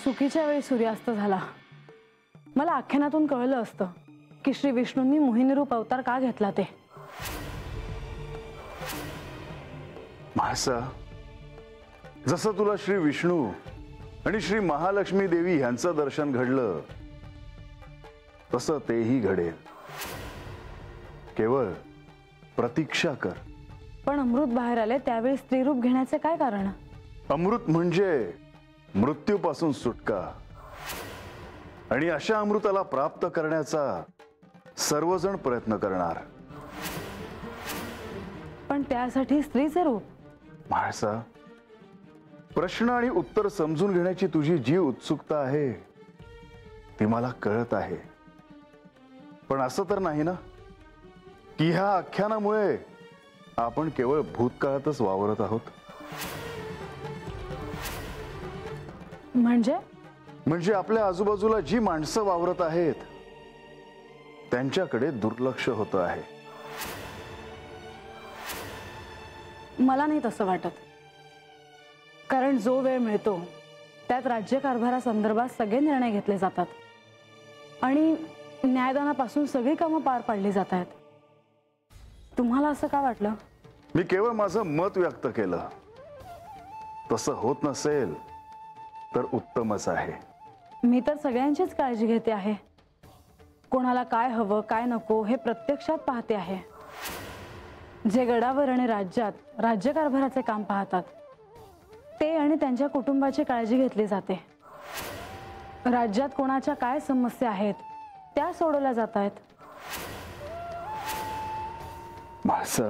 चुकीच्या वेळी सूर्यास्त झाला। मला आख्यानातून कळलं असतं की श्री विष्णूंनी मोहिनी रूप अवतार का घेतला ते। म्हाळसा, जसं तुला श्री विष्णू आणि श्री महालक्ष्मी देवी यांचं दर्शन घडलं तसं तेही घडेल। केवळ प्रतीक्षा कर। पण अमृत बाहेर आले त्यावेळी स्त्रीरूप घेण्याचे काय कारण? अमृत म्हणजे मृत्यूपासून सुटका, आणि अशा अमृताला प्राप्त करण्याचा सर्वजण प्रयत्न करणार। पण त्यासाठी स्त्रीचे रूप? म्हाळसा, प्रश्न आणि उत्तर समजून घेण्याची तुझी जी उत्सुकता आहे ती मला कळत आहे। पण असं तर नाही ना की ह्या आख्यानामुळे आपण केवळ भूतकाळातच वावरत आहोत? म्हणजे आपल्या आजूबाजूला जी माणसं वावरत आहेत त्यांच्याकडे दुर्लक्ष होतं आहे। मला नाही तसं वाटत, कारण जो वेळ मिळतो त्यात राज्यकारभारासंदर्भात सगळे निर्णय घेतले जातात आणि न्यायदानापासून सगळी कामं पार पाडली जात आहेत। तुम्हाला असं का वाटलं? मी केवळ माझं मत व्यक्त केलं। तसं होत नसेल तर उत्तमच आहे। मी तर सगळ्यांचीच काळजी घेते आहे। कोणाला काय हवं काय नको हे प्रत्यक्षात पाहते आहे। जे गडावर आणि राज्यात राज्यकारभाराचे काम पाहतात ते आणि त्यांच्या कुटुंबाची काळजी घेतली जाते। राज्यात कोणाच्या काय समस्या आहेत त्या सोडवल्या जात आहेत। म्हाळसा,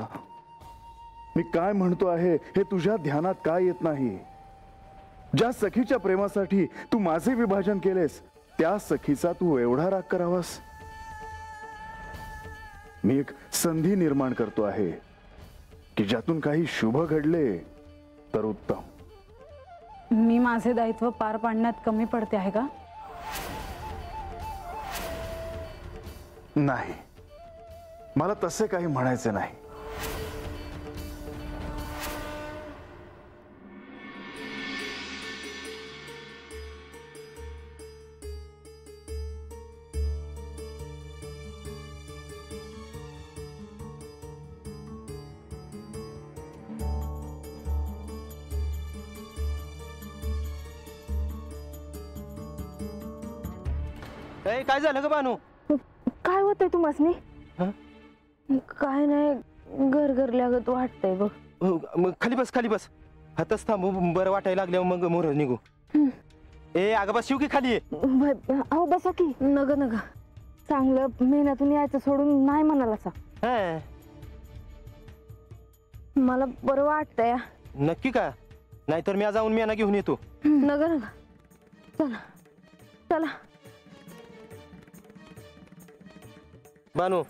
मी काय म्हणतो आहे हे तुझ्या ध्यानात काय येत नाही? ज्या सखीच्या प्रेमासाठी तू माझे विभाजन केलेस त्या सखीचा तू एवढा राग करावास? मी एक संधी निर्माण करतो आहे की ज्यातून काही शुभ घडले तर उत्तम। मी माझे दायित्व पार पाडण्यात कमी पडते आहे का? नाही, मला तसे काही म्हणायचे नाही। काय झालं ग बानू? काय होतंय तुम्हासनी? काय नाही, गरगरल्यागत वाटतंय बघ। मग खाली बस खाली बस, हातच थांबू, बरं वाटायला लागल्यावर मग मोर निघू। ए अगं बस, शिव की खाली आहे। अहो बसा की। नग नग, चांगलं मेहनतून यायचं सोडून नाही म्हणाला सा। मला बरं वाटतंय। नक्की का? नाहीतर मी जाऊन मेना घेऊन येतो। नग नग, चला चला। बानू,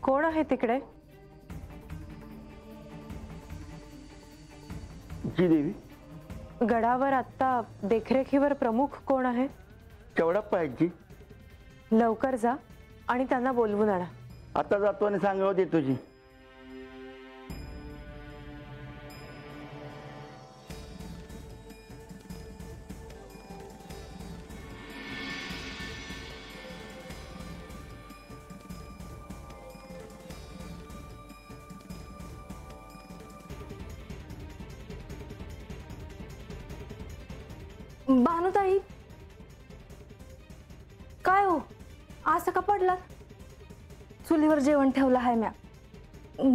कोण आहे तिकडे? जी देवी। गडावर आता देखरेखीवर प्रमुख कोण आहे? केवढप्पा आहेत जी। लवकर जा आणि त्यांना बोलवून आणा। आता जातो आणि सांगावं देतो जी। भानुताई, काय हो असं का पडलात? चुलीवर जेवण ठेवलं आहे म्या,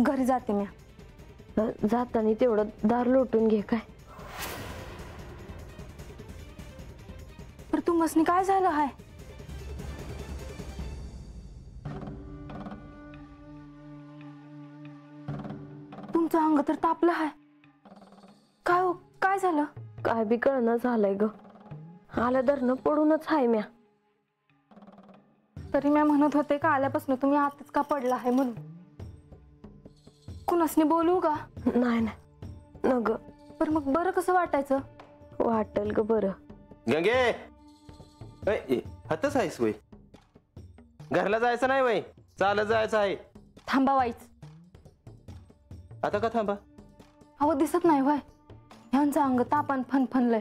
घरी जाते म्या। जाताना तेवढं दार लोटून घे काय। पर तुम्हासनी काय झालं आहे? तुमचं अंग तर तापलं आहे. काय हो, काय झालं? काय बी कळणं झालंय ग. आलं धरणं पडूनच आहे म्या. तरी म्या म्हणत होते का आल्यापासून तुम्ही आतच का पडला आहे म्हणून. कुणासनी बोलू का? नाही नाही न ग. पर मग बरं कसं वाटायचं? वाटेल ग बरं. गंगे हातच आहेस वय? घरला जायचं नाही वय, चालत जायचं आहे. थांबा वाईच. आता का थांबा? अहो दिसत नाही वय, ह्यांचं अंग तापन फनफनलंय.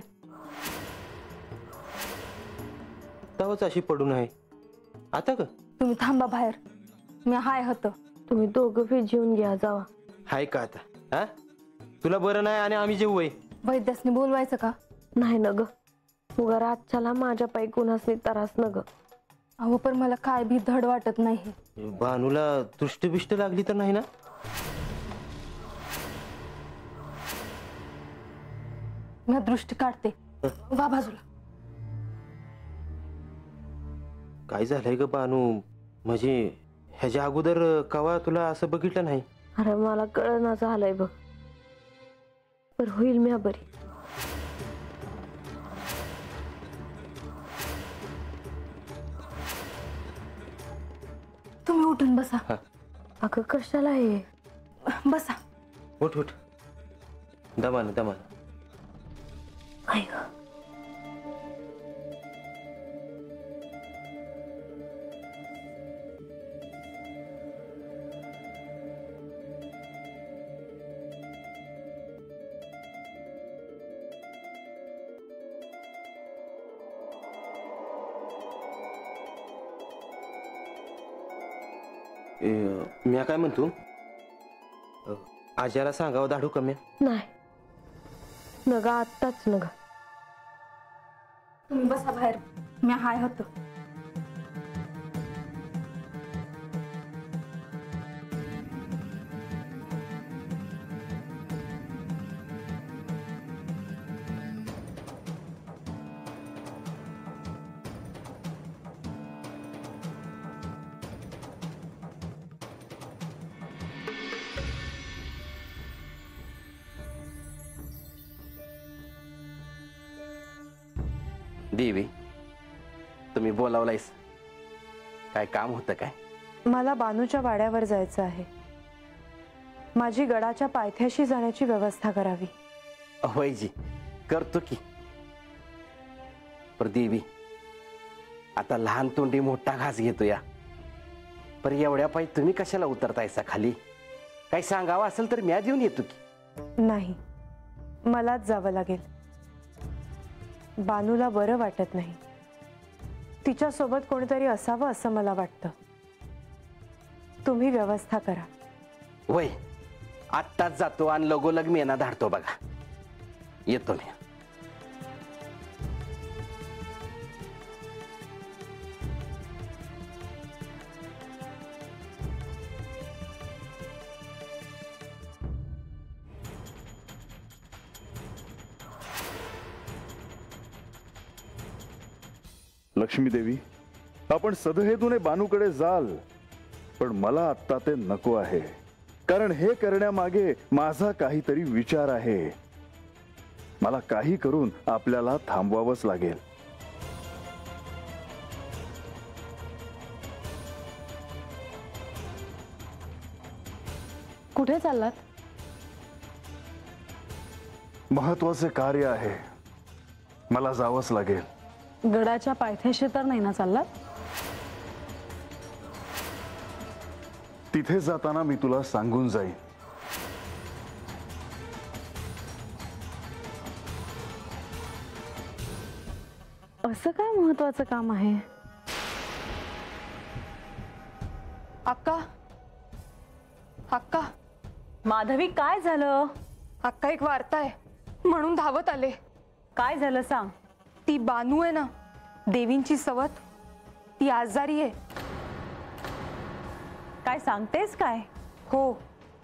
तवच अशी पडून आहे. आता का? तुम्ही थांबा बाहेर, मी हाय होतं. तुम्ही दोघं बी जेवून घ्या जावा. हाय का आता? हा, तुला बरं नाही आणि आम्ही जेवू वय? वैद्यासनी बोलवायचं का? नाही न ग. उगा रातच्याला माझ्या पायी कुणासनी त्रास न ग. अहो पण मला काय भी धड वाटत नाही. बानूला दृष्ट बिष्ट लागली तर नाही ना? मी दृष्टी काढते, वा बाजूला. काय झालंय ग बानू? म्हणजे ह्याच्या अगोदर कवा तुला असं बघितलं नाही? अरे मला कळना झालंय बघ. पर होईल म्या बरी. तुम्ही उठून बसा. अगं कशाला हे? बसा. उठ उठ, दमान दमान. आई ग. मी काय म्हणतो, आज्याला सांगावं धाडू कमी? नाही नग, आत्ताच नग. तुम्ही बसा बाहेर, मी हाय होतो. देवी, तुम्ही बोलावलायस, काय काम होतं काय? मला बानूच्या वाड्यावर जायचं आहे. माझी गडाच्या पायथ्याशी जाण्याची व्यवस्था करावी. होयजी, करतो की. पर देवी, आता लहान तोंडी मोठा घास घेतो या. पर एवढ्या पायी तुम्ही कशाला उतरतायसा खाली? काही सांगावं असेल तर म्या देऊन येतो की. नाही, मलाच जावं लागेल. बानूला बरं वाटत नाही. तिच्यासोबत कोणीतरी असावं असं मला वाटतं. तुम्ही व्यवस्था करा. वय, आत्ताच जातो आणि लगोलग मेना धाडतो बघा. येतो मी. लक्ष्मी देवी, आपण सदहेतूने बानूकडे जाल, पण मला आत्ता ते नको आहे. कारण हे करण्यामागे माझा काहीतरी विचार आहे. मला काही करून आपल्याला थांबवावंच लागेल. कुठे चाललात? महत्वाचे कार्य आहे, मला जावंच लागेल. गडाच्या पायथ्याशी तर नाही ना चाललात? तिथे जाताना मी तुला सांगून जाईन. असं काय महत्वाचं काम आहे? अक्का, अक्का, माधवी, काय झालं? अक्का एक वार्ता आहे म्हणून धावत आले. काय झालं सांग. ती बानू आहे ना, देवींची सवत, ती आजारी आहे. काय सांगतेस काय? हो,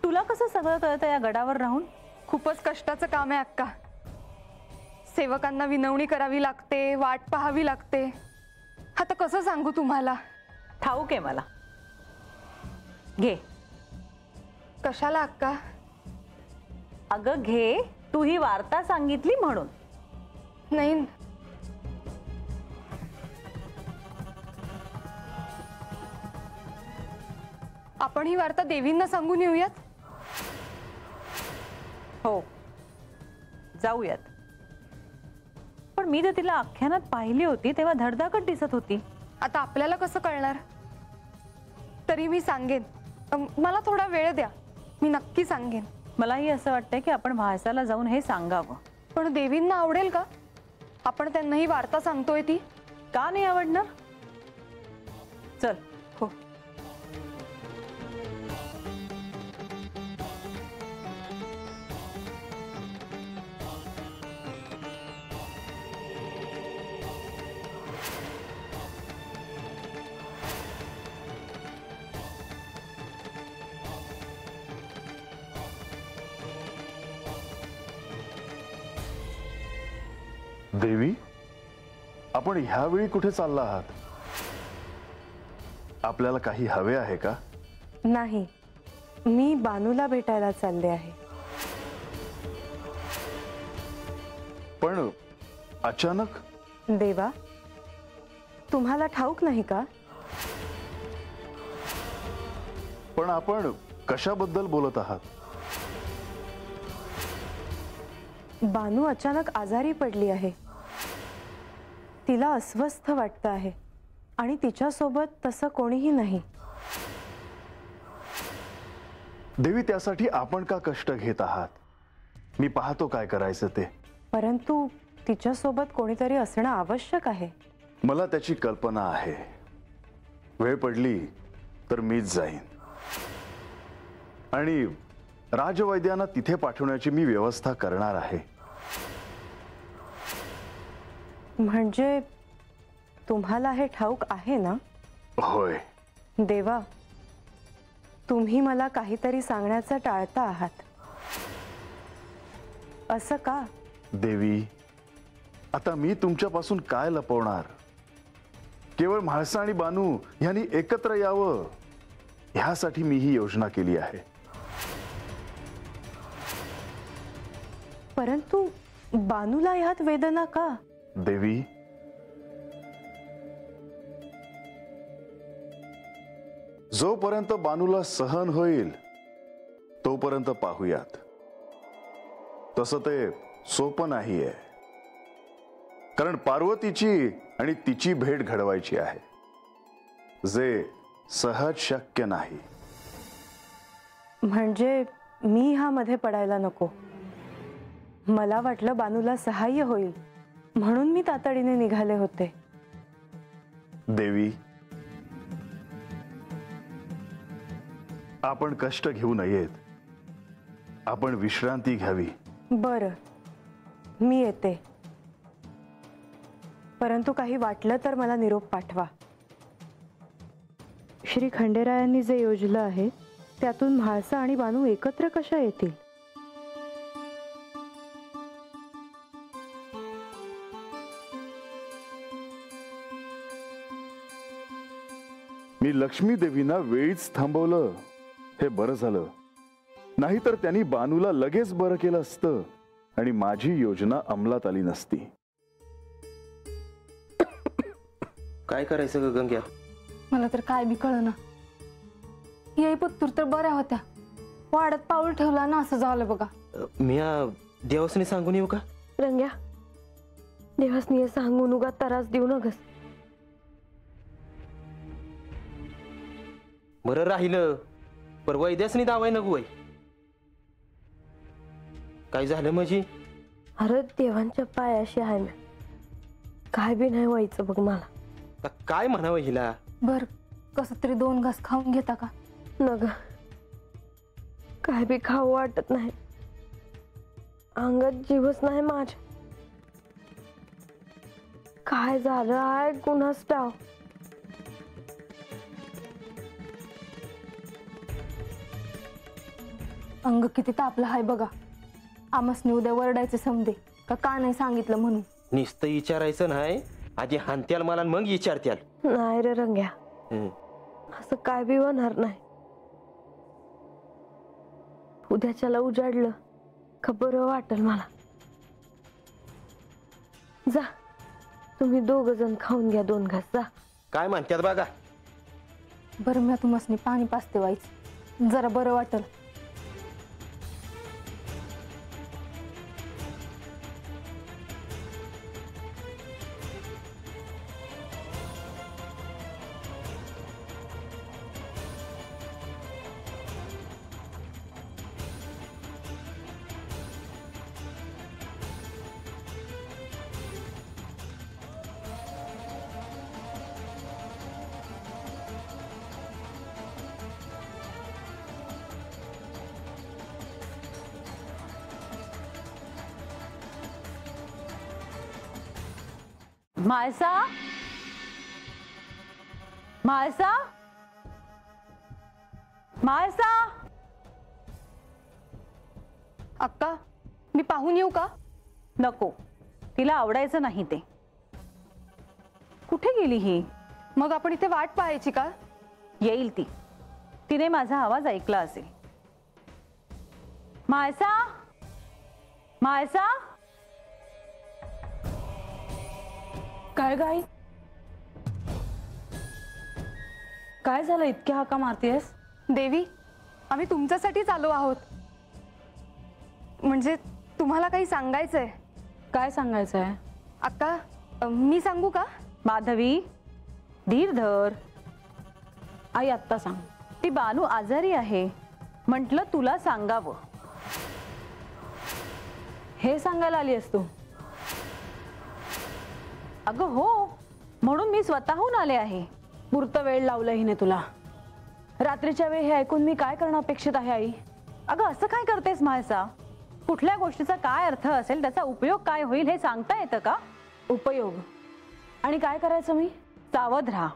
तुला कसं सगळं कळतं या गडावर राहून? खूपच कष्टाचं काम आहे अक्का. सेवकांना विनवणी करावी लागते, वाट पाहावी लागते. आता कसं सांगू तुम्हाला? ठाऊक आहे मला. घे. कशाला अक्का? अगं घे, तू ही वार्ता सांगितली म्हणून. नाही, आपण ही वार्ता देवींना सांगून येऊयात. हो, जाऊयात. पण मी तर तिला आख्यानात पाहिली होती तेव्हा धडधाकट दिसत होती. आता आपल्याला कसं कळणार? तरी मी सांगेन. मला थोडा वेळ द्या, मी नक्की सांगेन. मलाही असं वाटतंय की आपण म्हाळसाला जाऊन हे सांगावं. पण देवींना आवडेल का आपण त्यांना ही वार्ता सांगतोय ती? का नाही आवडणार? चल. हो. देवी, आपण ह्यावेळी कुठे चालला आहात? आपल्याला काही हवे आहे का? नाही, मी बानूला भेटायला चालले आहे. पण अचानक? देवा, तुम्हाला ठाऊक नाही का? पण आपण कशाबद्दल बोलत आहात? बानू अचानक आजारी पडली आहे. तिला अस्वस्थ वाटतं आहे आणि तिच्यासोबत तसं कोणीही नाही. देवी, त्यासाठी आपण का कष्ट घेत आहात? मी पाहतो काय करायचं ते. परंतु तिच्यासोबत कोणीतरी असणं आवश्यक आहे. मला त्याची कल्पना आहे. वेळ पडली तर मीच जाईन आणि राजवैद्यांना तिथे पाठवण्याची मी व्यवस्था करणार आहे. म्हणजे तुम्हाला हे ठाऊक आहे ना? होय. देवा, तुम्ही मला काहीतरी सांगण्याचं टाळता आहात. असं का? देवी, आता मी तुमच्यापासून काय लपवणार? केवळ म्हाळसा आणि बानू यांनी एकत्र यावं ह्यासाठी मी ही योजना केली आहे. परंतु बानूला ह्यात वेदना का? देवी, जोपर्यंत बानूला सहन होईल तोपर्यंत पाहूयात. तसं ते सोपं नाहीये, कारण पार्वतीची आणि तिची भेट घडवायची आहे, जे सहज शक्य नाही. म्हणजे मी ह्यामध्ये पडायला नको. मला वाटलं बानूला सहाय्य होईल म्हणून मी तातडीने निघाले होते. देवी, आपण कष्ट घेऊ नयेत. आपण विश्रांती घ्यावी. बरं, मी येते. परंतु काही वाटलं तर मला निरोप पाठवा. श्री खंडेरायांनी जे योजलं आहे त्यातून म्हाळसा आणि बानू एकत्र कशा येतील? मी लक्ष्मी देवींना वेळीच थांबवलं, हे बरं झालं. नाहीतर त्यांनी बानूला लगेच बरं केलं असतं आणि माझी योजना अंमलात आली नसती. काय करायचं ग गंग्या? मला तर काय बी कळना. याई पत्तूर तर बऱ्या होत्या, वाड्यात पाऊल ठेवला ना असं झालं बघा. मी देवासने सांगून येऊ का? रंग्या, देवासनी सांगून उगा त्रास देऊ नगस. बरं राहिलं, पर वैद्यासनी दावाय नको वय. काय झालं म्हणजे? अरे देवांच्या पायाशी आहे मी, काय बी नाही व्हायचं बघ मला. आता काय म्हणावं हिला? बर, कस तरी 2 घास खाऊन घेता का? नग, काय बी खाऊ वाटत नाही. अंगात जीवच नाही माझ्या. काय झालं आहे कुणास ठाव. अंग किती तापलं आहे बघा. आमसने उद्या वरडायचे समजे का नाही सांगितलं म्हणून. नुसतं विचारायचं नाही, आधी हानत्याल मला मग विचारत्याल. नाही रे रंग्या, असं काय बी होणार नाही. उद्याच्याला उजाडलं बरं वाटेल मला. जा तुम्ही 2 जण खाऊन घ्या 2 घास. जा. काय म्हणतात बघा. बरं मी तुम्हाला पाणी पाजते व्हायचं, जरा बरं वाटेल. म्हाळसा, म्हाळसा, म्हाळसा. अक्का मी पाहून येऊ का? नको, तिला आवडायचं नाही ते. कुठे गेली ही? मग आपण इथे वाट पाहायची का? येईल ती. तिने माझा आवाज ऐकला असेल. म्हाळसा, म्हाळसा. काय गाई, काय झालं इतक्या हाका मारतेस? देवी, आम्ही तुमच्यासाठीच आलो आहोत. म्हणजे तुम्हाला काही सांगायचंय. काय सांगायचंय? अक्का मी सांगू का? माधवी, धीर धर. आई आत्ता सांग. ती बानू आजारी आहे, म्हटलं तुला सांगावं. हे सांगायला आली आहेस तू? अगं हो, म्हणून मी स्वतःहून आले आहे. पुरतं वेळ लावलं हिने तुला. रात्रीच्या वेळी हे ऐकून मी काय करणं अपेक्षित आहे आई? अगं असं काय करतेस म्हाळसा? कुठल्या गोष्टीचा काय अर्थ असेल, त्याचा उपयोग काय होईल हे सांगता येतं का? उपयोग आणि काय करायचं मी? सावध राहा.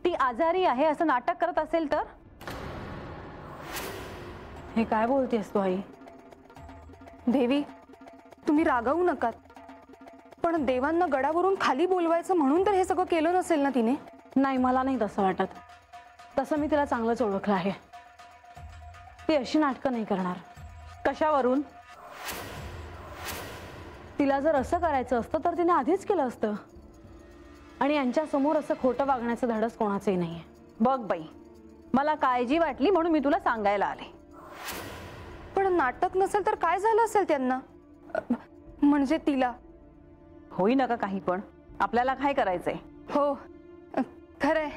ती आजारी आहे असं नाटक करत असेल तर? हे काय बोलतेस तू आई? देवी, तुम्ही रागावू नकात. पण देवांना गडावरून खाली बोलवायचं म्हणून तर हे सगळं केलं नसेल ना तिने? नाही, मला नाही तसं वाटत. तसं मी तिला चांगलंच ओळखलं आहे. ती अशी नाटकं नाही करणार. कशावरून? तिला जर असं करायचं असतं तर तिने आधीच केलं असतं. आणि यांच्या समोर असं खोटं वागण्याचं धाडस कोणाचंही नाहीये. बघ बाई, मला काळजी वाटली म्हणून मी तुला सांगायला आले. पण नाटक नसेल तर काय झालं असेल त्यांना? म्हणजे तिला? होई नका काही, पण आपल्याला काय करायचंय? हो खरंय.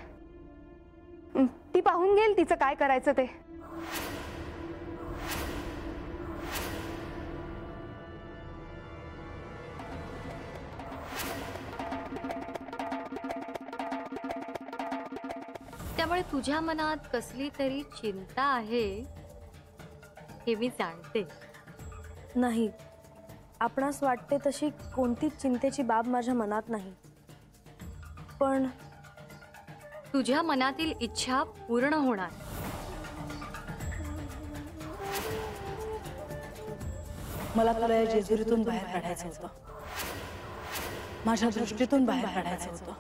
ती पाहून घेईल तिचं काय करायचं ते. त्यामुळे तुझ्या मनात कसली तरी चिंता आहे हे मी जाणते. नाही, आपणास वाटते तशी कोणतीच चिंतेची बाब माझ्या मनात नाही. पण तुझ्या मनातील इच्छा पूर्ण होणार. मला तुला या जेजुरीतून बाहेर काढायचं होतं. माझ्या दृष्टीतून बाहेर काढायचं होतं.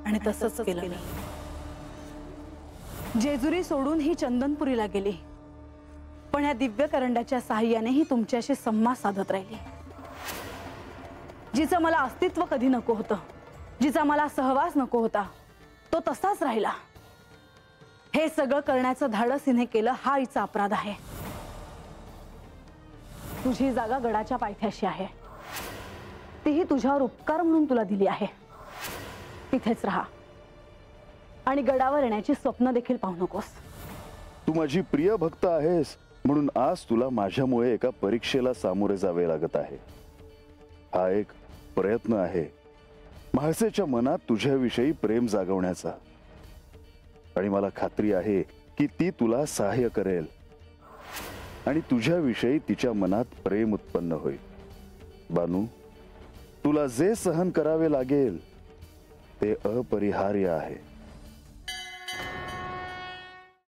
आणि तसंच केलं मी. जेजुरी सोडून ही चंदनपुरीला गेली, पण या दिव्य करंड्याच्या साहाय्याने ही तुमच्याशी संवाद साधत राहिली. जिचं मला अस्तित्व कधी नको होतं, जिचा मला सहवास नको होता, तो तसाच राहिला. हे सगळं करण्याचं धाडस हिने केलं, हा हिचा अपराध आहे. तुझी जागा गडाच्या पायथ्याशी आहे. तीही तुझ्यावर उपकार म्हणून तुला दिली आहे. तिथेच राहा आणि गडावर येण्याची स्वप्न देखील पाहू नकोस. तू माझी प्रिय भक्त आहेस म्हणून आज तुला माझ्यामुळे एका परीक्षेला सामोरे जावे लागत आहे. हा एक प्रयत्न आहे म्हाळसेच्या मनात तुझ्याविषयी प्रेम जागवण्याचा. आणि मला खात्री आहे की ती तुला सहाय्य करेल आणि तुझ्याविषयी तिच्या मनात प्रेम उत्पन्न होईल. बानू, तुला जे सहन करावे लागेल ते अपरिहार्य आहे.